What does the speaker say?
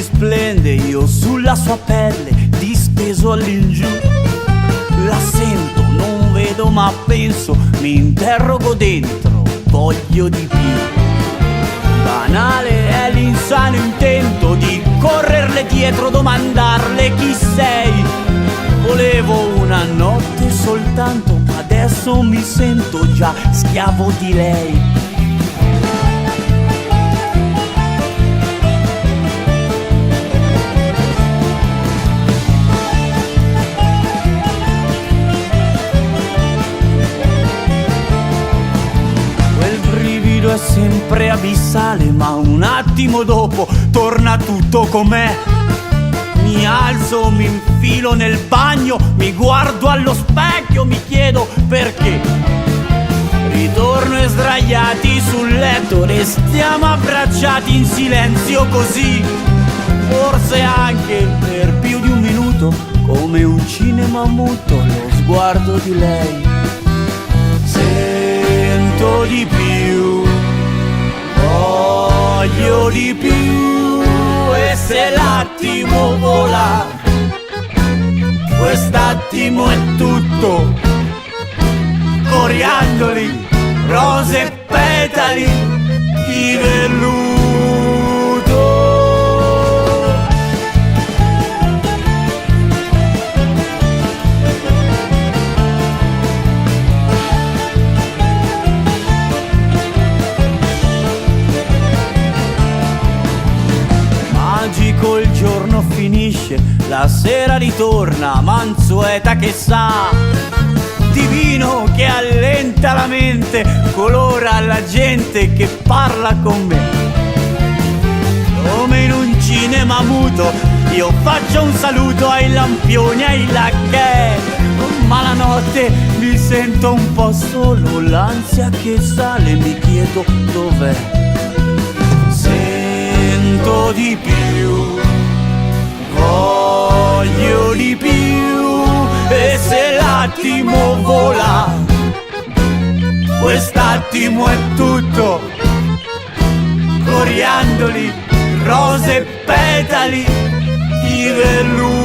splende, io sulla sua pelle disteso all'ingiù. La sento, non vedo ma penso, mi interrogo dentro, voglio di più. Banale è l'insano intento di correrle dietro, domandarle chi sei. Volevo una notte soltanto, ma adesso mi sento già schiavo di lei. È sempre abissale, ma un attimo dopo torna tutto com'è. Mi alzo, mi infilo nel bagno, mi guardo allo specchio, mi chiedo perché. Ritorno e sdraiati sul letto, restiamo abbracciati in silenzio così. Forse anche per più di un minuto, come un cinema muto, lo sguardo di lei. Sento di più, voglio di più, e se l'attimo vola, quest'attimo è tutto. Coriandoli, rose e petali di velluto. Il giorno finisce, la sera ritorna, mansueta che sa, divino che allenta la mente, colora la gente che parla con me. Come in un cinema muto, io faccio un saluto ai lampioni, ai lacchè, ma la notte mi sento un po' solo, l'ansia che sale, mi chiedo dov'è. Sento di più, voglio di più, e se l'attimo vola, quest'attimo è tutto. Coriandoli, rose e petali di velluto.